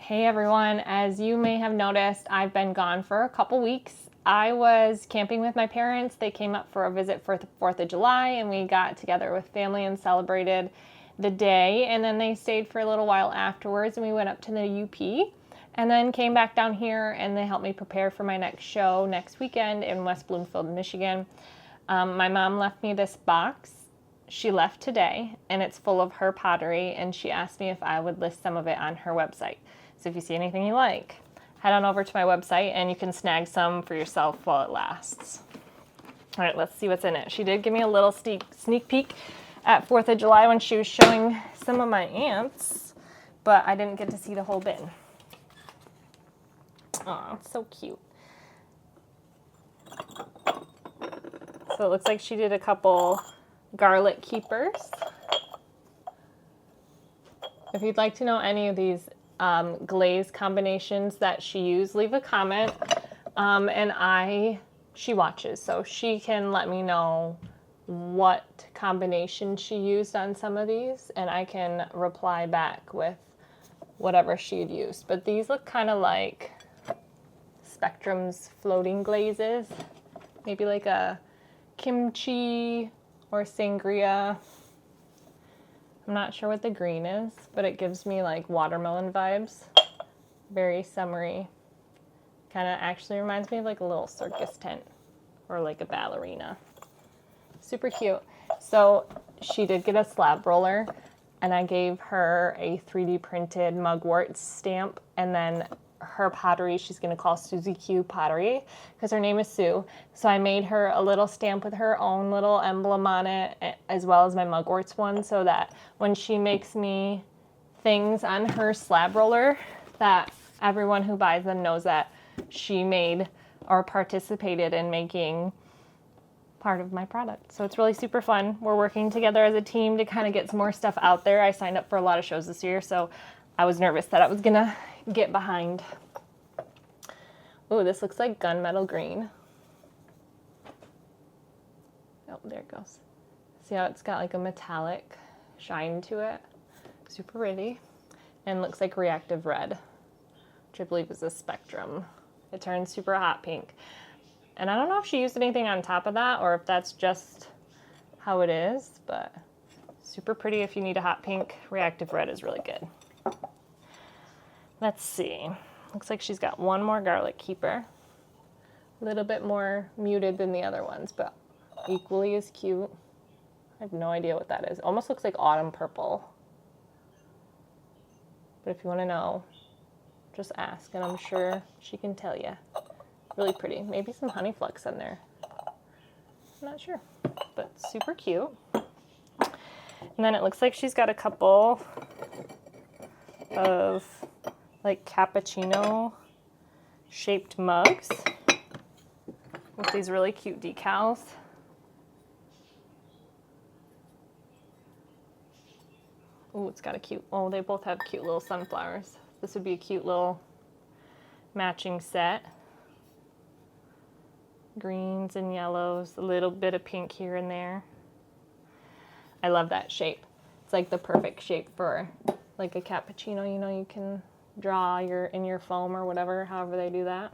Hey everyone, as you may have noticed, I've been gone for a couple weeks. I was camping with my parents. They came up for a visit for the 4th of July and we got together with family and celebrated the day. And then they stayed for a little while afterwards and we went up to the UP and then came back down here and they helped me prepare for my next show next weekend in West Bloomfield, Michigan. My mom left me this box. She left today and it's full of her pottery and she asked me if I would list some of it on her website. So if you see anything you like, head on over to my website and you can snag some for yourself while it lasts. All right, let's see what's in it. She did give me a little sneak peek at 4th of July when she was showing some of my aunts, but I didn't get to see the whole bin. Oh, it's so cute. So it looks like she did a couple garlic keepers. If you'd like to know any of these glaze combinations that she used, leave a comment. She watches, so she can let me know what combination she used on some of these, and I can reply back with whatever she had used. But these look kind of like Spectrum's floating glazes, maybe like a kimchi or sangria. I'm not sure what the green is, but it gives me like watermelon vibes. Very summery. Kind of actually reminds me of like a little circus tent or like a ballerina. Super cute. So she did get a slab roller and I gave her a 3D printed mugwort stamp, and then her pottery she's going to call Susie Q Pottery because her name is Sue. So I made her a little stamp with her own little emblem on it, as well as my mugworts one, so that when she makes me things on her slab roller, that everyone who buys them knows that she made or participated in making part of my product. So it's really super fun. We're working together as a team to kind of get some more stuff out there. I signed up for a lot of shows this year, so I was nervous that I was gonna get behind. Oh, this looks like gunmetal green. Oh, there it goes. See how it's got like a metallic shine to it? Super pretty. And looks like reactive red, which I believe is a Spectrum. It turns super hot pink. And I don't know if she used anything on top of that or if that's just how it is, but super pretty if you need a hot pink. Reactive red is really good. Let's see. Looks like she's got one more garlic keeper. A little bit more muted than the other ones, but equally as cute. I have no idea what that is. Almost looks like autumn purple. But if you want to know, just ask and I'm sure she can tell you. Really pretty. Maybe some honey flux in there. I'm not sure, but super cute. And then it looks like she's got a couple of like cappuccino shaped mugs with these really cute decals. Oh, it's got a cute, oh, they both have cute little sunflowers. This would be a cute little matching set. Greens and yellows, a little bit of pink here and there. I love that shape. It's like the perfect shape for like a cappuccino, you know, you can draw in your foam or whatever, however they do that.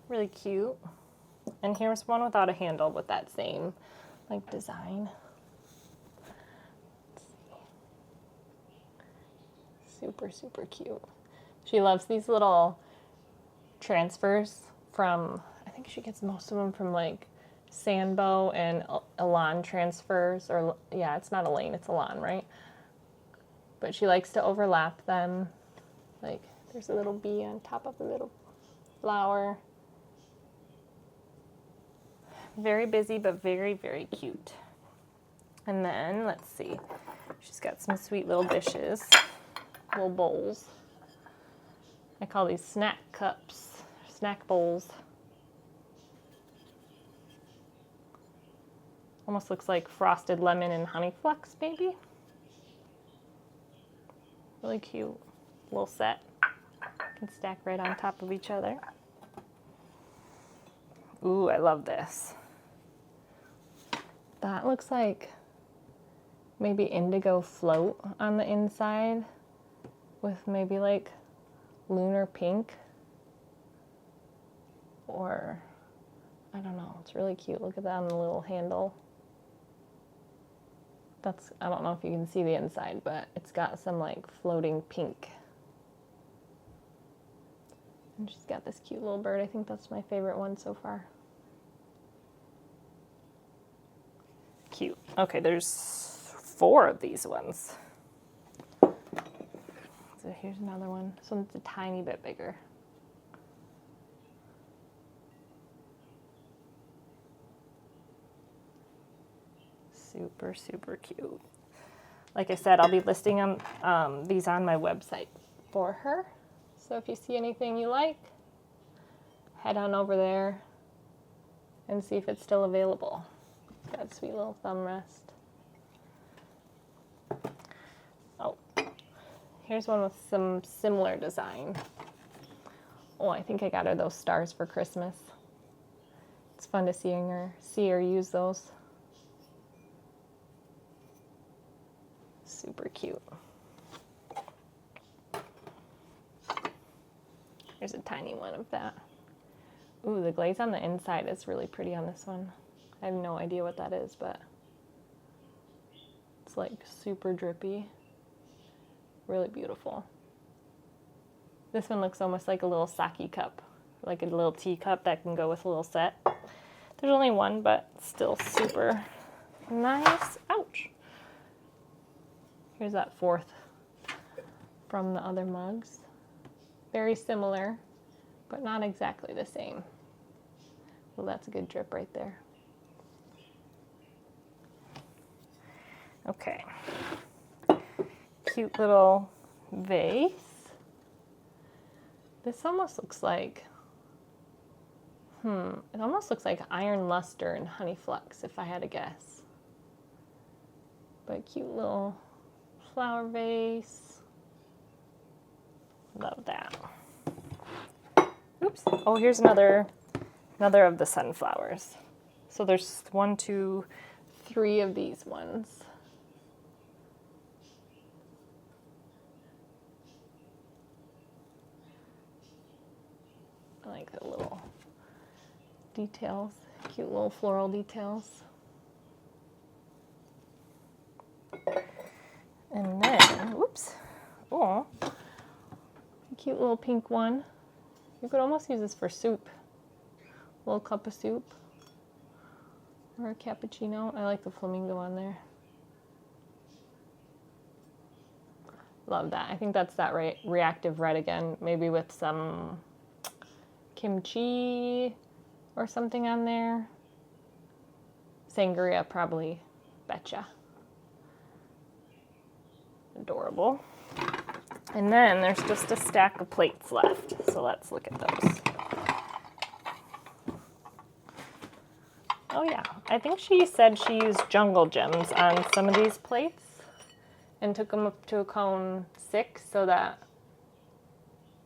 Really cute. And here's one without a handle with that same like design. Super, super cute. She loves these little transfers from, I think she gets most of them from like Sandbow and Elan transfers, or yeah, it's not Elaine, it's Elan, right? But she likes to overlap them. Like there's a little bee on top of a little flower. Very busy, but very, very cute. And then let's see, she's got some sweet little dishes, little bowls. I call these snack cups, snack bowls. Almost looks like frosted lemon and honey flux, maybe. Really cute little set. Can stack right on top of each other. Ooh, I love this. That looks like maybe indigo float on the inside with maybe like lunar pink. Or, I don't know, it's really cute. Look at that on the little handle. That's, I don't know if you can see the inside, but it's got some like floating pink. And she's got this cute little bird. I think that's my favorite one so far. Cute. Okay, there's 4 of these ones. So here's another one. This one's a tiny bit bigger. Super, super cute. Like I said, I'll be listing them, these on my website for her. So if you see anything you like, head on over there and see if it's still available. Got a sweet little thumb rest. Oh, here's one with some similar design. Oh, I think I got her those stars for Christmas. It's fun to see her use those. Super cute. Here's a tiny one of that. Ooh, the glaze on the inside is really pretty on this one. I have no idea what that is, but it's like super drippy. Really beautiful. This one looks almost like a little sake cup, like a little teacup that can go with a little set. There's only one, but still super nice. Ouch. Here's that 4th from the other mugs. Very similar, but not exactly the same. Well, that's a good drip right there. Okay. Cute little vase. This almost looks like, it almost looks like iron luster and honey flux, if I had to guess. But cute little flower vase. Love that. Oops. Oh, here's another of the sunflowers. So there's 1, 2, 3 of these ones. I like the little details, cute little floral details. And then, whoops, oh, cute little pink one. You could almost use this for soup. A little cup of soup. Or a cappuccino. I like the flamingo on there. Love that. I think that's that reactive red again. Maybe with some kimchi or something on there. Sangria probably. Betcha. Adorable. And then there's just a stack of plates left. So let's look at those. Oh yeah, I think she said she used jungle gems on some of these plates and took them up to a cone 6 so that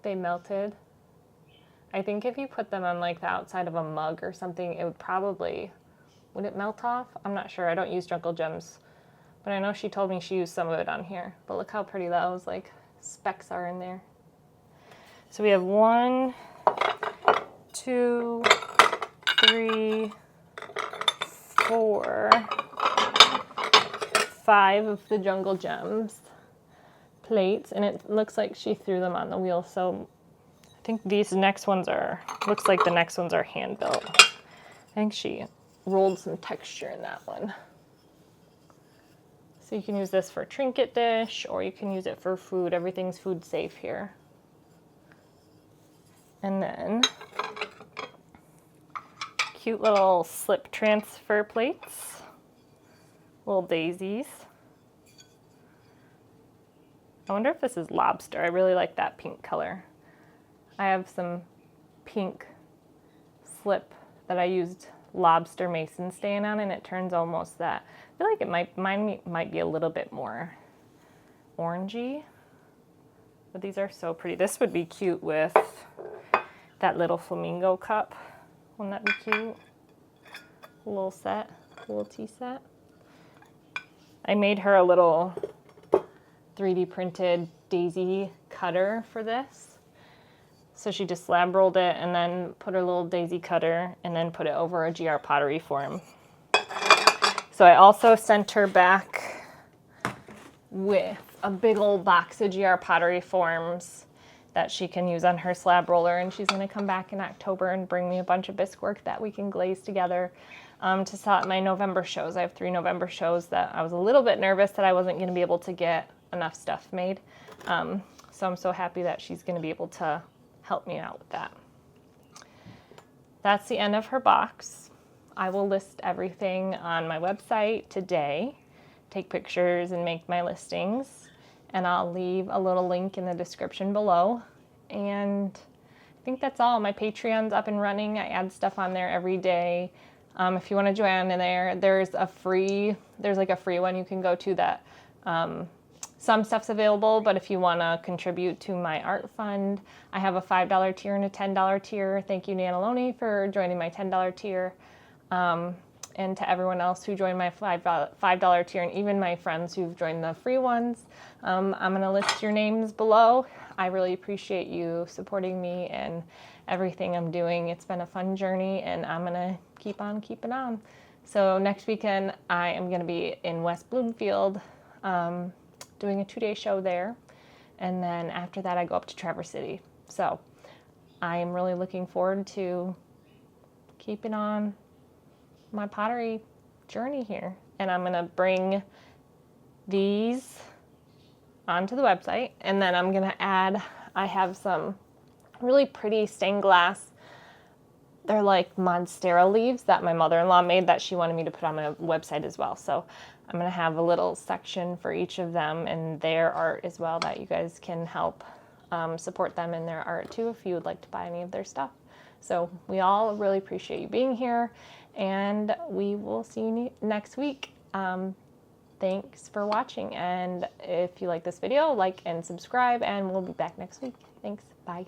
they melted. I think if you put them on like the outside of a mug or something, it would probably, would it melt off? I'm not sure. I don't use jungle gems, but I know she told me she used some of it on here. But look how pretty those like specks are in there. So we have 1, 2, 3, 4, 5 of the jungle gems plates, and it looks like she threw them on the wheel. So I think these next ones are, looks like the next ones are hand built. I think she rolled some texture in that one. So you can use this for a trinket dish, or you can use it for food. Everything's food safe here. And then cute little slip transfer plates, little daisies. I wonder if this is lobster. I really like that pink color. I have some pink slip that I used lobster mason stain on, and it turns almost that. I feel like it might be a little bit more orangey, but these are so pretty. This would be cute with that little flamingo cup. Wouldn't that be cute? A little set, a little tea set. I made her a little 3D printed daisy cutter for this. So she just slab rolled it and then put her little daisy cutter and then put it over a GR Pottery form. So I also sent her back with a big old box of GR Pottery forms that she can use on her slab roller, and she's going to come back in October and bring me a bunch of bisque work that we can glaze together to sell at my November shows. I have 3 November shows that I was a little bit nervous that I wasn't going to be able to get enough stuff made. So I'm so happy that she's going to be able to help me out with that. That's the end of her box. I will list everything on my website today, take pictures and make my listings, and I'll leave a little link in the description below. And I think that's all. My Patreon's up and running. I add stuff on there every day. If you want to join in there, there's like a free one you can go to that some stuff's available, but if you want to contribute to my art fund, I have a $5 tier and a $10 tier. Thank you, Nanaloni, for joining my $10 tier. And to everyone else who joined my $5 tier, and even my friends who've joined the free ones, I'm going to list your names below. I really appreciate you supporting me and everything I'm doing. It's been a fun journey, and I'm going to keep on keeping on. So next weekend, I am going to be in West Bloomfield, doing a 2-day show there. And then after that, I go up to Traverse City. So I am really looking forward to keeping on my pottery journey here. And I'm going to bring these onto the website. And then I'm going to add, I have some really pretty stained glass. They're like Monstera leaves that my mother-in-law made that she wanted me to put on my website as well. So I'm going to have a little section for each of them and their art as well, that you guys can help support them in their art too if you would like to buy any of their stuff. So we all really appreciate you being here, and we will see you next week. Thanks for watching, and if you like this video, like and subscribe, and we'll be back next week. Thanks. Bye.